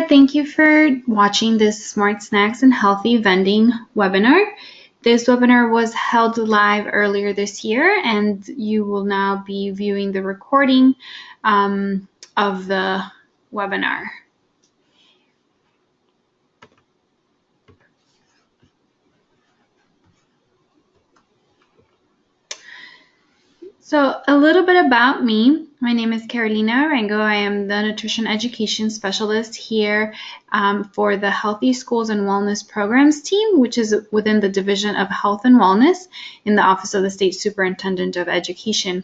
there, thank you for watching this Smart Snacks and Healthy Vending webinar. This webinar was held live earlier this year, and you will now be viewing the recording of the webinar. So a little bit about me. My name is Carolina Arango. I am the Nutrition Education Specialist here for the Healthy Schools and Wellness Programs team, which is within the Division of Health and Wellness in the Office of the State Superintendent of Education.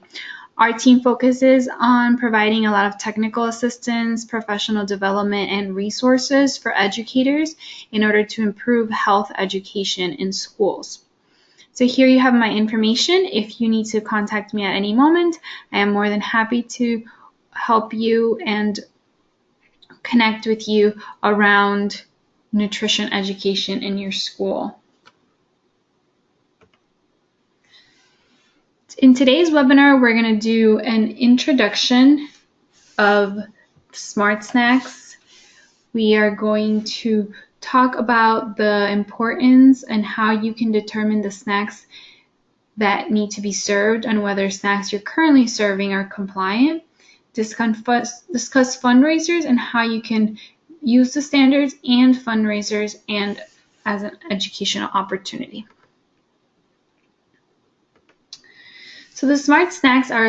Our team focuses on providing a lot of technical assistance, professional development, and resources for educators in order to improve health education in schools. So here you have my information. If you need to contact me at any moment, I am more than happy to help you and connect with you around nutrition education in your school. In today's webinar, we're going to do an introduction of Smart Snacks. We are going to talk about the importance and how you can determine the snacks that need to be served and whether snacks you're currently serving are compliant. Discuss fundraisers and how you can use the standards and fundraisers and as an educational opportunity. So the Smart Snacks are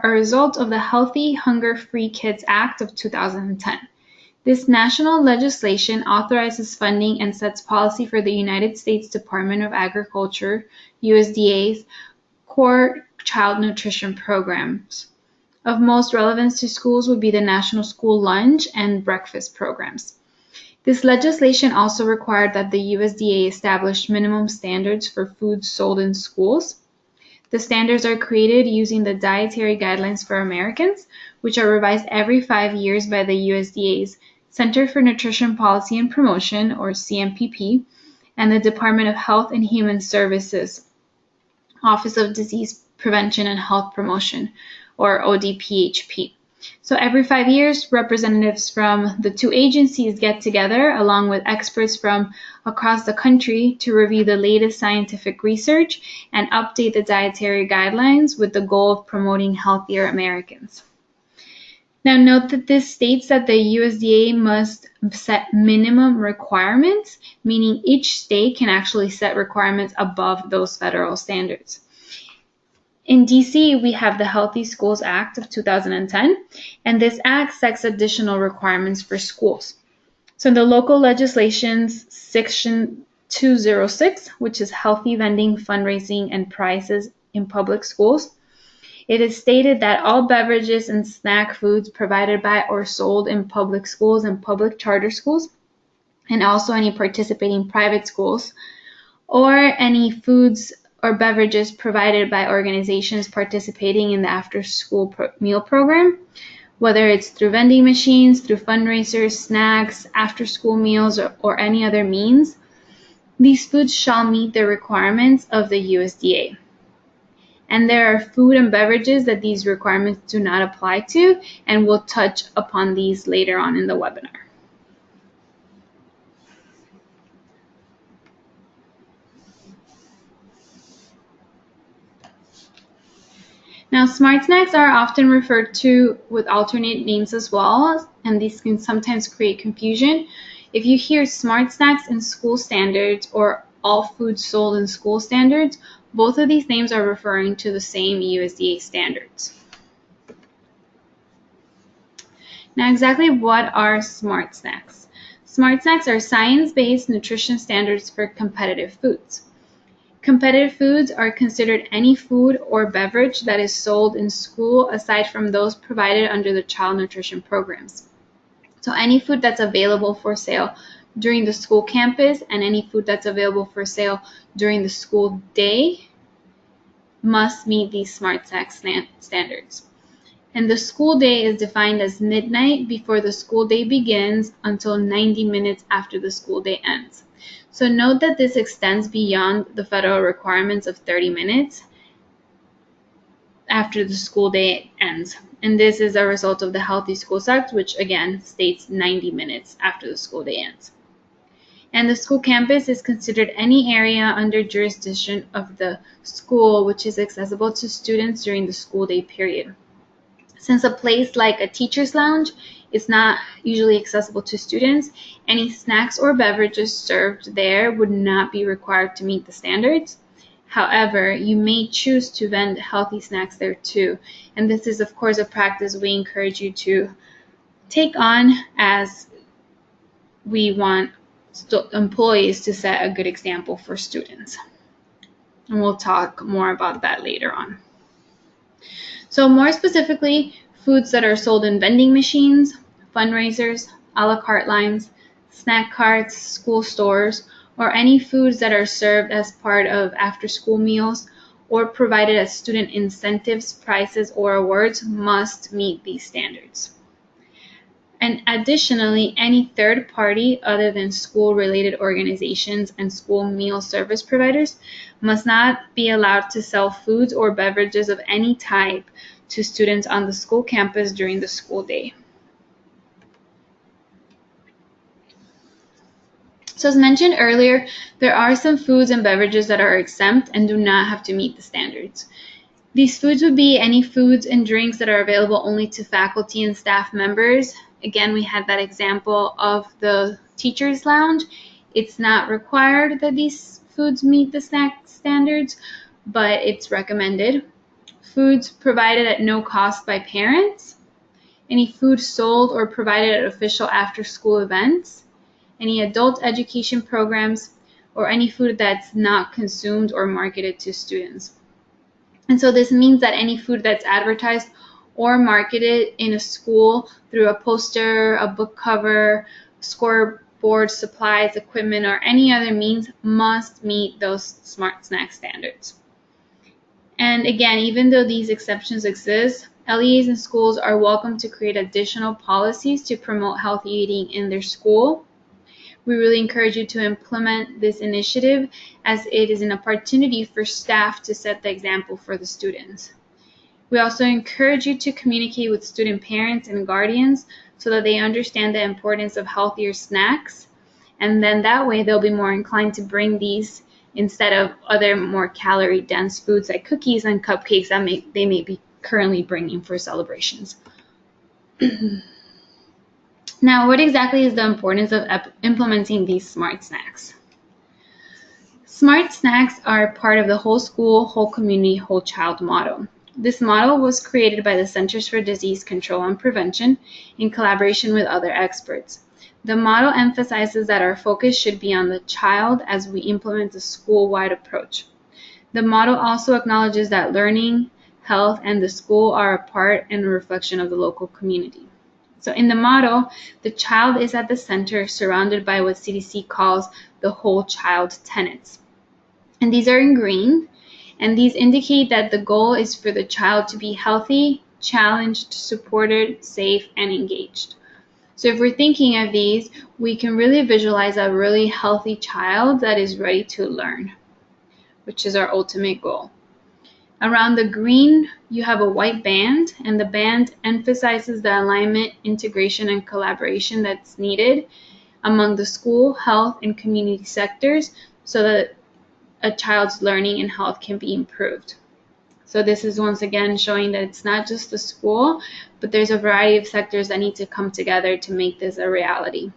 a result of the Healthy Hunger-Free Kids Act of 2010. This national legislation authorizes funding and sets policy for the United States Department of Agriculture, USDA's core child nutrition programs. Of most relevance to schools would be the National School Lunch and Breakfast programs. This legislation also required that the USDA establish minimum standards for foods sold in schools. The standards are created using the Dietary Guidelines for Americans, which are revised every 5 years by the USDA's Center for Nutrition Policy and Promotion, or CNPP, and the Department of Health and Human Services, Office of Disease Prevention and Health Promotion, or ODPHP. So every 5 years, representatives from the two agencies get together along with experts from across the country to review the latest scientific research and update the dietary guidelines with the goal of promoting healthier Americans. Now note that this states that the USDA must set minimum requirements, meaning each state can actually set requirements above those federal standards. In DC, we have the Healthy Schools Act of 2010, and this act sets additional requirements for schools. So in the local legislation's Section 206, which is Healthy Vending, Fundraising, and Prices in Public Schools, it is stated that all beverages and snack foods provided by or sold in public schools and public charter schools, and also any participating private schools, or any foods or beverages provided by organizations participating in the after-school meal program, whether it's through vending machines, through fundraisers, snacks, after-school meals, or any other means, these foods shall meet the requirements of the USDA. And there are food and beverages that these requirements do not apply to, and we'll touch upon these later on in the webinar. Now, Smart Snacks are often referred to with alternate names as well, and these can sometimes create confusion. If you hear Smart Snacks in school standards or all foods sold in school standards, both of these names are referring to the same USDA standards. Now, exactly what are Smart Snacks? Smart Snacks are science-based nutrition standards for competitive foods. Competitive foods are considered any food or beverage that is sold in school aside from those provided under the child nutrition programs. So any food that's available for sale during the school campus and any food that's available for sale during the school day must meet these Smart Snacks standards. And the school day is defined as midnight before the school day begins until 90 minutes after the school day ends. So note that this extends beyond the federal requirements of 30 minutes after the school day ends. And this is a result of the Healthy Schools Act, which again states 90 minutes after the school day ends. And the school campus is considered any area under jurisdiction of the school which is accessible to students during the school day period. Since a place like a teacher's lounge is not usually accessible to students, any snacks or beverages served there would not be required to meet the standards. However, you may choose to vend healthy snacks there too. And this is, of course, a practice we encourage you to take on, as we want employees to set a good example for students. And we'll talk more about that later on. So more specifically, foods that are sold in vending machines, fundraisers, a la carte lines, snack carts, school stores, or any foods that are served as part of after-school meals or provided as student incentives, prizes, or awards must meet these standards. And additionally, any third party other than school-related organizations and school meal service providers must not be allowed to sell foods or beverages of any type to students on the school campus during the school day. So as mentioned earlier, there are some foods and beverages that are exempt and do not have to meet the standards. These foods would be any foods and drinks that are available only to faculty and staff members. Again, we had that example of the teacher's lounge. It's not required that these foods meet the snack standards, but it's recommended. Foods provided at no cost by parents. Any food sold or provided at official after-school events. Any adult education programs, or any food that's not consumed or marketed to students. And so this means that any food that's advertised or marketed in a school through a poster, a book cover, scoreboard, supplies, equipment, or any other means must meet those smart snack standards. And again, even though these exceptions exist, LEAs and schools are welcome to create additional policies to promote healthy eating in their school. We really encourage you to implement this initiative, as it is an opportunity for staff to set the example for the students. We also encourage you to communicate with student parents and guardians so that they understand the importance of healthier snacks, and then that way they'll be more inclined to bring these instead of other more calorie-dense foods like cookies and cupcakes that they may be currently bringing for celebrations. Now, what exactly is the importance of implementing these smart snacks? Smart snacks are part of the whole school, whole community, whole child model. This model was created by the Centers for Disease Control and Prevention in collaboration with other experts. The model emphasizes that our focus should be on the child as we implement a school-wide approach. The model also acknowledges that learning, health, and the school are a part and a reflection of the local community. So in the model, the child is at the center, surrounded by what CDC calls the whole child tenets. And these are in green, and these indicate that the goal is for the child to be healthy, challenged, supported, safe, and engaged. So if we're thinking of these, we can really visualize a really healthy child that is ready to learn, which is our ultimate goal. Around the green, you have a white band, and the band emphasizes the alignment, integration, and collaboration that's needed among the school, health, and community sectors so that a child's learning and health can be improved. So this is once again showing that it's not just the school, but there's a variety of sectors that need to come together to make this a reality.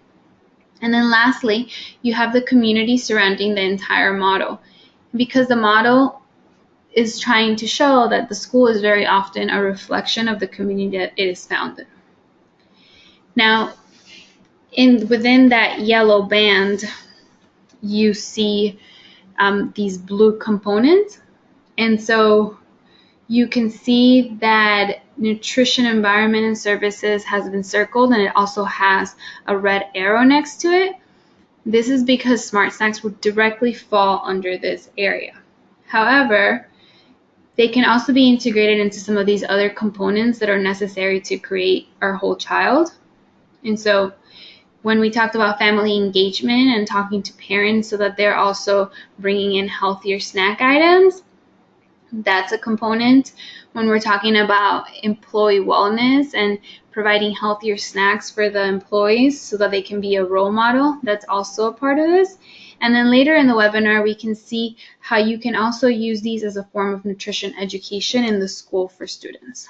And then lastly, you have the community surrounding the entire model. Because the model is trying to show that the school is very often a reflection of the community that it is found in. Now, within that yellow band, you see these blue components. And so you can see that nutrition, environment, and services has been circled, and it also has a red arrow next to it. This is because smart snacks would directly fall under this area. However, they can also be integrated into some of these other components that are necessary to create our whole child. And so when we talked about family engagement and talking to parents so that they're also bringing in healthier snack items, that's a component. when we're talking about employee wellness and providing healthier snacks for the employees so that they can be a role model. That's also a part of this. And then later in the webinar, we can see how you can also use these as a form of nutrition education in the school for students.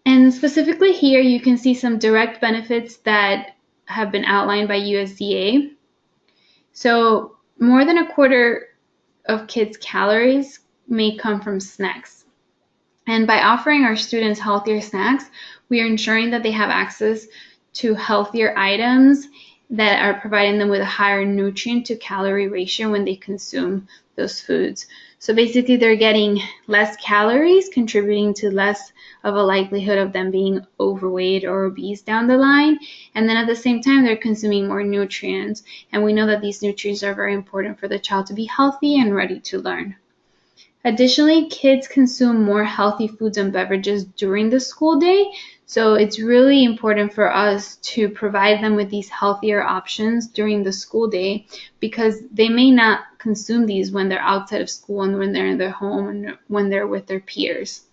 And specifically here, you can see some direct benefits that have been outlined by USDA. So more than a quarter of kids' calories may come from snacks. And by offering our students healthier snacks, we are ensuring that they have access to healthier items that are providing them with a higher nutrient to calorie ratio when they consume those foods. So basically they're getting less calories, contributing to less of a likelihood of them being overweight or obese down the line. And then at the same time, they're consuming more nutrients. And we know that these nutrients are very important for the child to be healthy and ready to learn. Additionally, kids consume more healthy foods and beverages during the school day. So it's really important for us to provide them with these healthier options during the school day, because they may not consume these when they're outside of school and when they're in their home and when they're with their peers.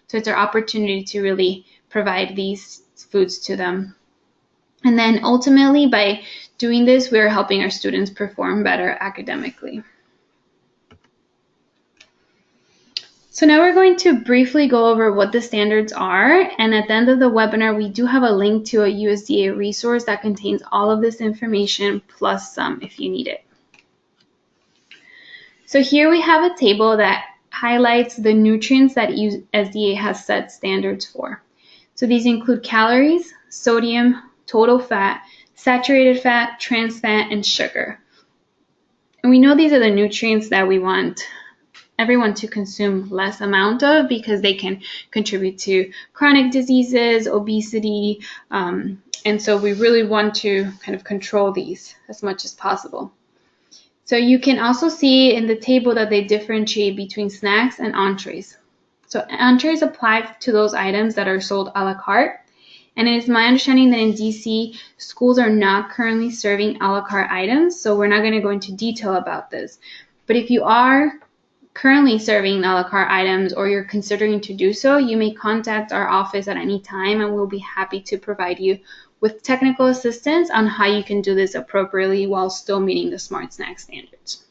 So it's our opportunity to really provide these foods to them. And then ultimately, by doing this, we're helping our students perform better academically. So now we're going to briefly go over what the standards are, and at the end of the webinar we do have a link to a USDA resource that contains all of this information plus some if you need it. So here we have a table that highlights the nutrients that USDA has set standards for. So these include calories, sodium, total fat, saturated fat, trans fat, and sugar. And we know these are the nutrients that we want everyone to consume less amount of, because they can contribute to chronic diseases, obesity, and so we really want to kind of control these as much as possible. So you can also see in the table that they differentiate between snacks and entrees. So entrees apply to those items that are sold a la carte, and it is my understanding that in DC, schools are not currently serving a la carte items, so we're not going to go into detail about this. But if you are currently serving a la carte items or you're considering to do so, you may contact our office at any time and we'll be happy to provide you with technical assistance on how you can do this appropriately while still meeting the Smart Snack standards.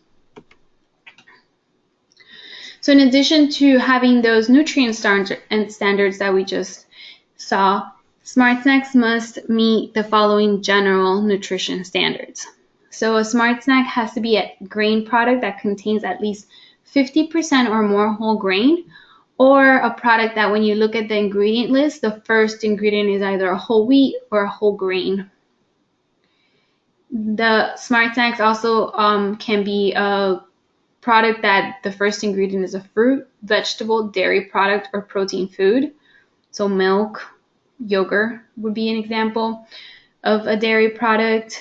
So in addition to having those nutrient standards that we just saw, Smart Snacks must meet the following general nutrition standards. So a Smart Snack has to be a grain product that contains at least 50% or more whole grain, or a product that when you look at the ingredient list, the first ingredient is either a whole wheat or a whole grain. The Smart Snacks also can be a product that the first ingredient is a fruit, vegetable, dairy product, or protein food. So milk, yogurt would be an example of a dairy product.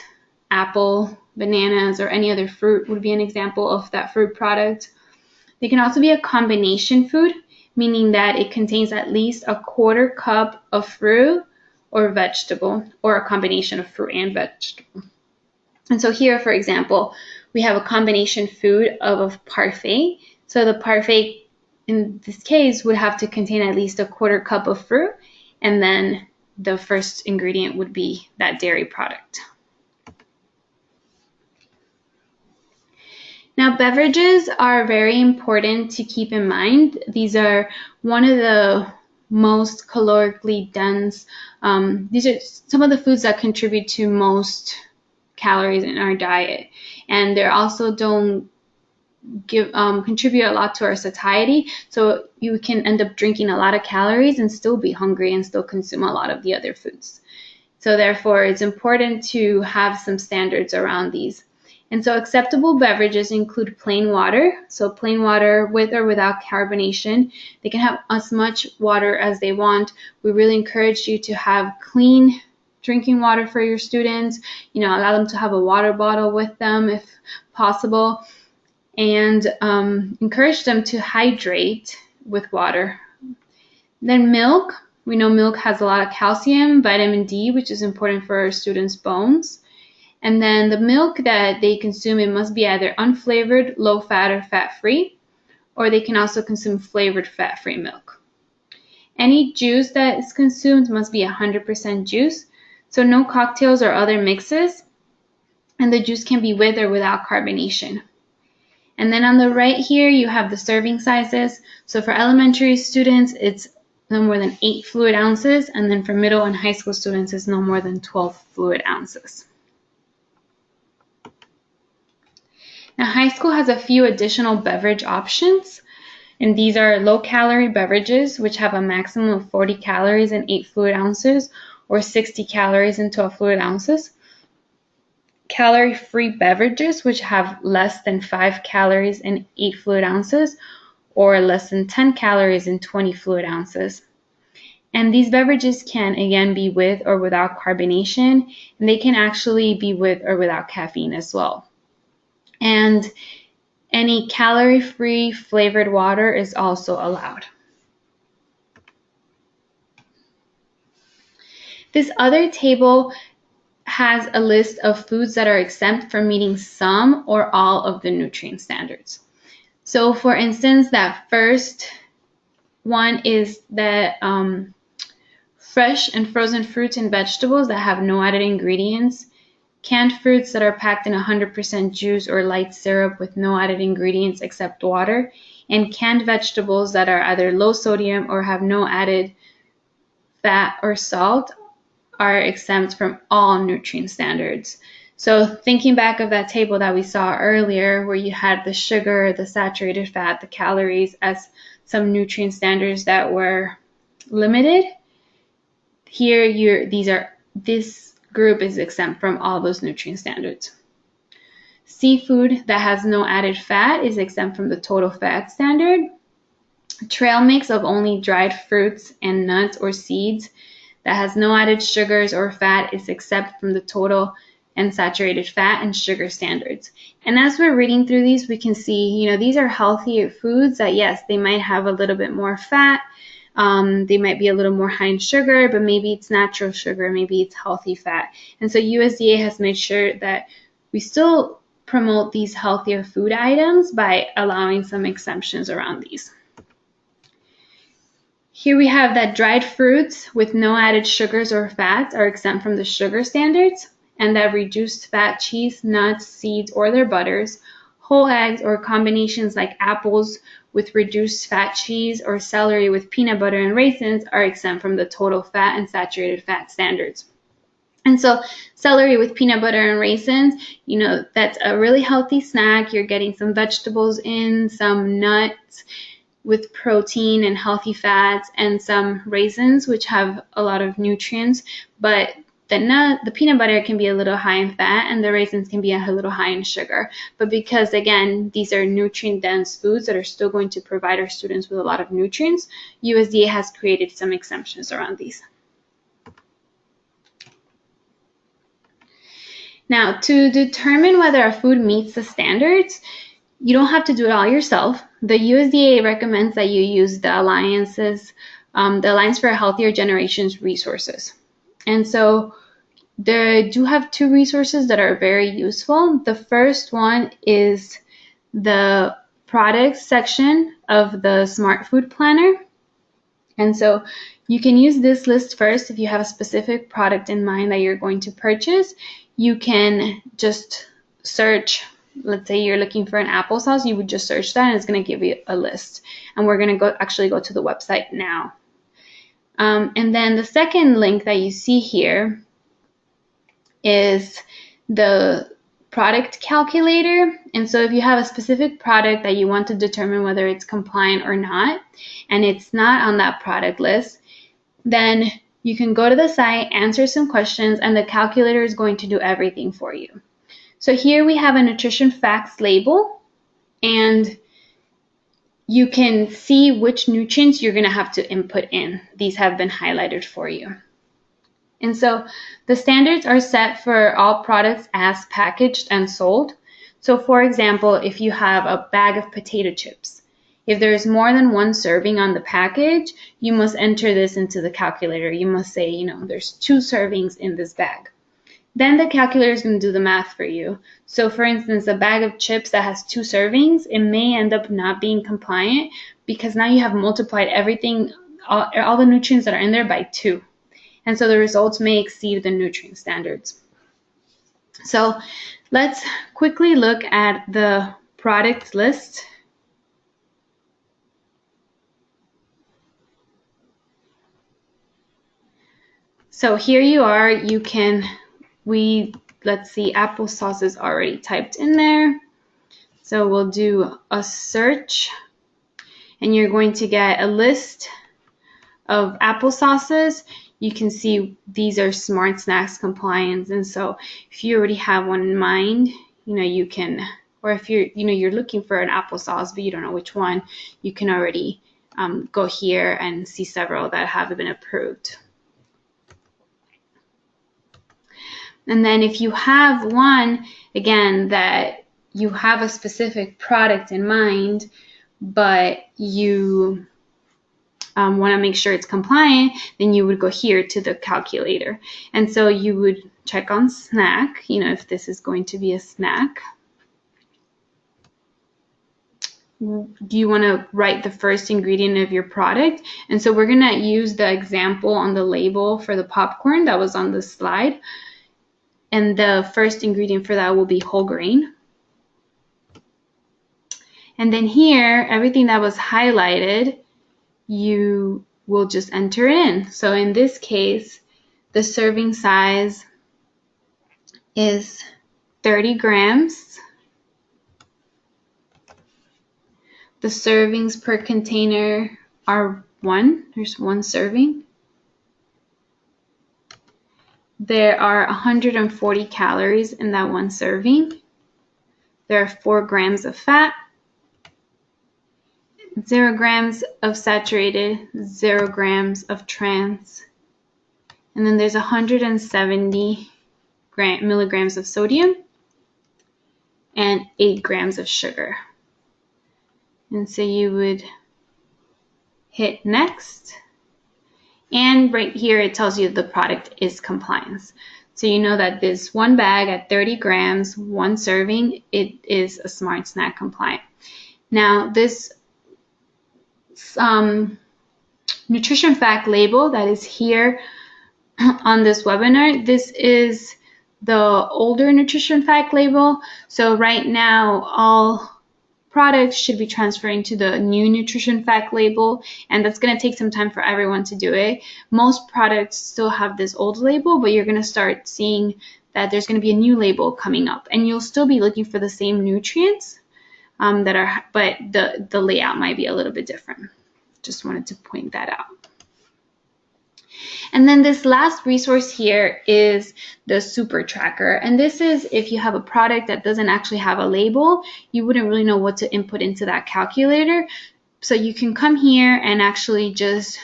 Apple, bananas, or any other fruit would be an example of that fruit product. They can also be a combination food, meaning that it contains at least a quarter cup of fruit or vegetable, or a combination of fruit and vegetable. And so here, for example, we have a combination food of a parfait. So the parfait, in this case, would have to contain at least a quarter cup of fruit, and then the first ingredient would be that dairy product. Now, beverages are very important to keep in mind. These are one of the most calorically dense. These are some of the foods that contribute to most calories in our diet, and they also don't contribute a lot to our satiety. So you can end up drinking a lot of calories and still be hungry and still consume a lot of the other foods. So therefore, it's important to have some standards around these. And so acceptable beverages include plain water, so plain water with or without carbonation. They can have as much water as they want. We really encourage you to have clean drinking water for your students. Allow them to have a water bottle with them if possible, and encourage them to hydrate with water. Then milk. We know milk has a lot of calcium, vitamin D, which is important for our students' bones. And then the milk that they consume, it must be either unflavored, low-fat, or fat-free, or they can also consume flavored fat-free milk. Any juice that is consumed must be 100% juice, so no cocktails or other mixes, and the juice can be with or without carbonation. And then on the right here, you have the serving sizes. So for elementary students, it's no more than 8 fluid ounces, and then for middle and high school students, it's no more than 12 fluid ounces. Now, high school has a few additional beverage options, and these are low-calorie beverages, which have a maximum of 40 calories in 8 fluid ounces, or 60 calories in 12 fluid ounces. Calorie-free beverages, which have less than 5 calories in 8 fluid ounces, or less than 10 calories in 20 fluid ounces. And these beverages can, again, be with or without carbonation, and they can actually be with or without caffeine as well. And any calorie-free flavored water is also allowed. This other table has a list of foods that are exempt from meeting some or all of the nutrient standards. So for instance, that first one is that fresh and frozen fruits and vegetables that have no added ingredients, canned fruits that are packed in 100% juice or light syrup with no added ingredients except water, and canned vegetables that are either low sodium or have no added fat or salt are exempt from all nutrient standards. So thinking back of that table that we saw earlier, where you had the sugar, the saturated fat, the calories as some nutrient standards that were limited, here this group is exempt from all those nutrient standards. Seafood that has no added fat is exempt from the total fat standard. Trail mix of only dried fruits and nuts or seeds that has no added sugars or fat is exempt from the total and saturated fat and sugar standards. And as we're reading through these, we can see, these are healthy foods that, yes, they might have a little bit more fat, they might be a little more high in sugar, but maybe it's natural sugar, maybe it's healthy fat. And so USDA has made sure that we still promote these healthier food items by allowing some exemptions around these. Here we have that dried fruits with no added sugars or fats are exempt from the sugar standards, and that reduced fat cheese, nuts, seeds, or their butters, whole eggs or combinations like apples with reduced fat cheese or celery with peanut butter and raisins are exempt from the total fat and saturated fat standards. And so celery with peanut butter and raisins, that's a really healthy snack. You're getting some vegetables in, some nuts with protein and healthy fats, and some raisins, which have a lot of nutrients, but the peanut butter can be a little high in fat and the raisins can be a little high in sugar. But because, again, these are nutrient-dense foods that are still going to provide our students with a lot of nutrients, USDA has created some exemptions around these. Now, to determine whether a food meets the standards, you don't have to do it all yourself. The USDA recommends that you use the Alliance for a Healthier Generations resources. And so they do have 2 resources that are very useful. The first one is the products section of the Smart Food Planner. And so you can use this list first if you have a specific product in mind that you're going to purchase. You can just search, let's say you're looking for an applesauce, you would just search that and it's going to give you a list. And we're going to actually go to the website now. And then the second link that you see here is the product calculator. And so if you have a specific product that you want to determine whether it's compliant or not, and it's not on that product list, then you can go to the site, answer some questions, and the calculator is going to do everything for you. So here we have a nutrition facts label, and you can see which nutrients you're going to have to input in. These have been highlighted for you. And so the standards are set for all products as packaged and sold. So for example, if you have a bag of potato chips, if there is more than 1 serving on the package, you must enter this into the calculator. You must say, there's 2 servings in this bag. then the calculator is going to do the math for you. So for instance, a bag of chips that has 2 servings, it may end up not being compliant because now you have multiplied everything, all the nutrients that are in there by 2. And so the results may exceed the nutrient standards. So let's quickly look at the product list. So here you are, let's see, applesauce is already typed in there. So we'll do a search and you're going to get a list of applesauces. You can see these are Smart Snacks compliance. And so if you already have one in mind, you can, or if you're looking for an applesauce, but you don't know which one, you can already go here and see several that have been approved. And then if you have one, again, that you have a specific product in mind, but you want to make sure it's compliant, then you would go here to the calculator. And so you would check on snack, if this is going to be a snack. Do you want to write the first ingredient of your product? And so we're going to use the example on the label for the popcorn that was on the slide. And the first ingredient for that will be whole grain. And then here, everything that was highlighted, you will just enter in. So in this case, the serving size is 30 grams. The servings per container are 1. There's 1 serving. There are 140 calories in that 1 serving. There are 4 grams of fat, 0 grams of saturated, 0 grams of trans, and then there's 170 milligrams of sodium and 8 grams of sugar. And so you would hit next. And right here, it tells you the product is compliance. So you know that this 1 bag at 30 grams, 1 serving, it is a Smart Snack compliant. Now, this nutrition fact label that is here on this webinar, this is the older nutrition fact label. So right now, all products should be transferring to the new nutrition fact label, and that's going to take some time for everyone to do it. Most products still have this old label, but you're going to start seeing that there's going to be a new label coming up, and you'll still be looking for the same nutrients but the layout might be a little bit different. Just wanted to point that out. And then this last resource here is the SuperTracker. And this is if you have a product that doesn't actually have a label, you wouldn't really know what to input into that calculator. So you can come here and actually just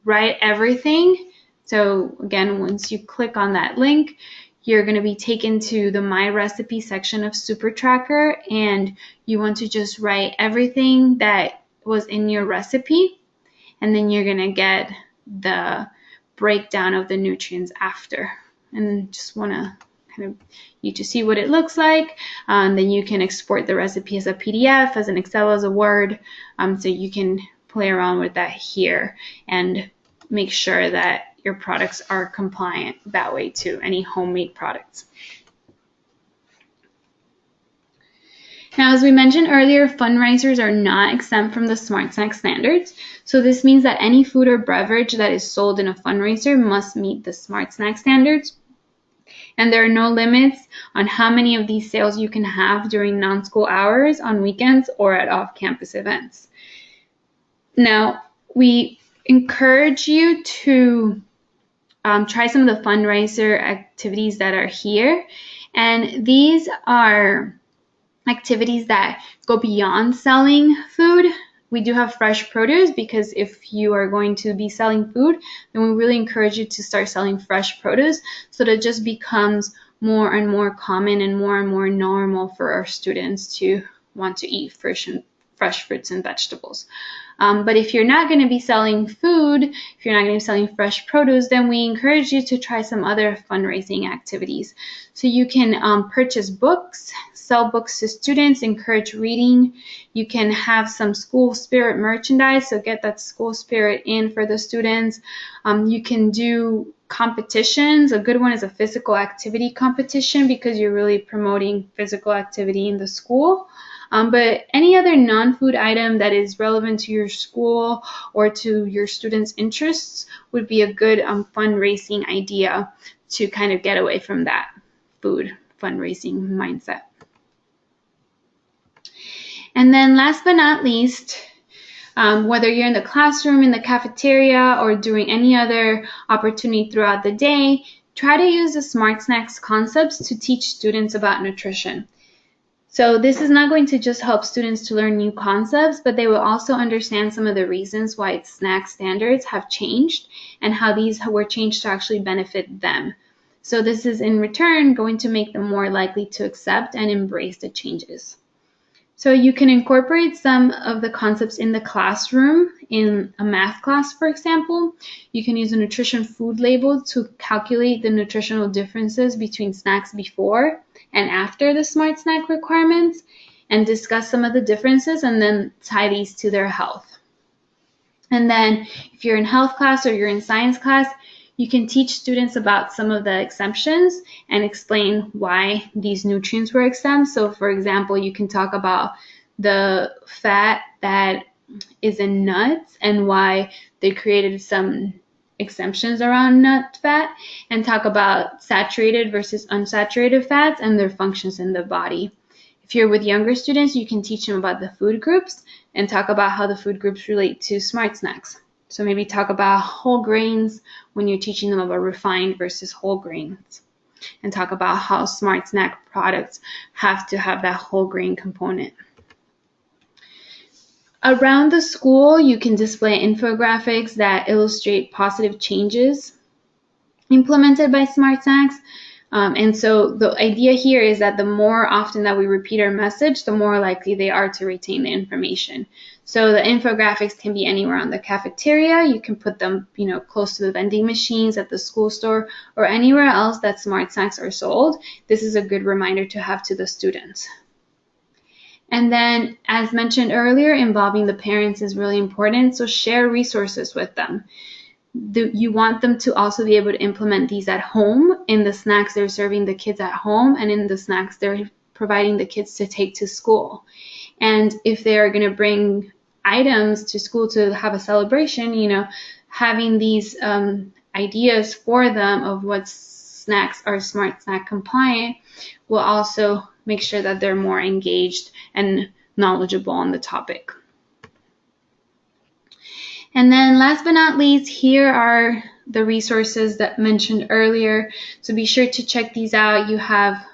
write everything. So again, once you click on that link, you're going to be taken to the My Recipe section of SuperTracker, and you want to just write everything that was in your recipe, and then you're going to get the breakdown of the nutrients after. And just want to kind of you to see what it looks like. Then you can export the recipe as a PDF, as an Excel, as a Word. So you can play around with that here and make sure that your products are compliant that way too, any homemade products. Now, as we mentioned earlier, fundraisers are not exempt from the Smart Snack standards. So this means that any food or beverage that is sold in a fundraiser must meet the Smart Snack standards. And there are no limits on how many of these sales you can have during non-school hours, on weekends, or at off-campus events. Now, we encourage you to try some of the fundraiser activities that are here. And these are activities that go beyond selling food. We do have fresh produce, because if you are going to be selling food, then we really encourage you to start selling fresh produce so that it just becomes more and more common and more normal for our students to want to eat fresh fruits and vegetables. But if you're not going to be selling food, if you're not going to be selling fresh produce, then we encourage you to try some other fundraising activities. So you can purchase books, sell books to students, encourage reading. You can have some school spirit merchandise, so get that school spirit in for the students. You can do competitions. A good one is a physical activity competition because you're really promoting physical activity in the school. But any other non-food item that is relevant to your school or to your students' interests would be a good fundraising idea to kind of get away from that food fundraising mindset. And then last but not least, whether you're in the classroom, in the cafeteria, or during any other opportunity throughout the day, try to use the Smart Snacks concepts to teach students about nutrition. So this is not going to just help students to learn new concepts, but they will also understand some of the reasons why snack standards have changed and how these were changed to actually benefit them. So this is in return going to make them more likely to accept and embrace the changes. So you can incorporate some of the concepts in the classroom in a math class, for example. You can use a nutrition food label to calculate the nutritional differences between snacks before and after the Smart Snack requirements and discuss some of the differences and then tie these to their health. And then if you're in health class or you're in science class, you can teach students about some of the exemptions and explain why these nutrients were exempt. So for example, you can talk about the fat that is in nuts and why they created some exemptions around nut fat, and talk about saturated versus unsaturated fats and their functions in the body. If you're with younger students, you can teach them about the food groups and talk about how the food groups relate to Smart Snacks. So maybe talk about whole grains when you're teaching them about refined versus whole grains, and talk about how Smart Snack products have to have that whole grain component. Around the school, you can display infographics that illustrate positive changes implemented by Smart Snacks. And so the idea here is that the more often that we repeat our message, the more likely they are to retain the information. So the infographics can be anywhere on the cafeteria. You can put them, close to the vending machines at the school store or anywhere else that Smart Snacks are sold. This is a good reminder to have to the students. And then, as mentioned earlier, involving the parents is really important. So share resources with them. You want them to also be able to implement these at home in the snacks they're serving the kids at home and in the snacks they're providing the kids to take to school. And if they are going to bring items to school to have a celebration, having these ideas for them of what snacks are Smart Snack compliant will also make sure that they're more engaged and knowledgeable on the topic. And then last but not least, here are the resources that mentioned earlier. So be sure to check these out. You have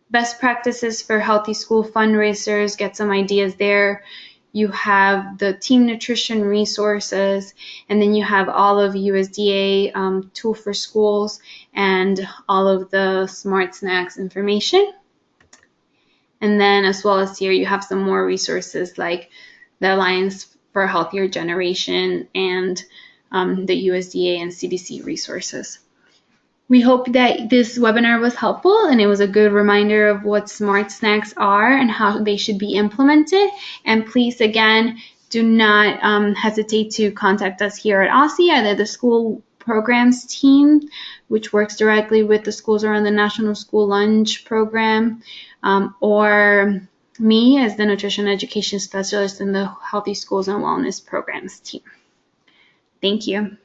best practices for healthy school fundraisers, get some ideas there. You have the team nutrition resources, and then you have all of USDA tool for schools and all of the Smart Snacks information. And then as well as here, you have some more resources like the Alliance for a Healthier Generation and the USDA and CDC resources. We hope that this webinar was helpful and it was a good reminder of what Smart Snacks are and how they should be implemented. And please, again, do not hesitate to contact us here at OSSI, either the school programs team, which works directly with the schools around the National School Lunch Program, or me as the Nutrition Education Specialist in the Healthy Schools and Wellness Programs team. Thank you.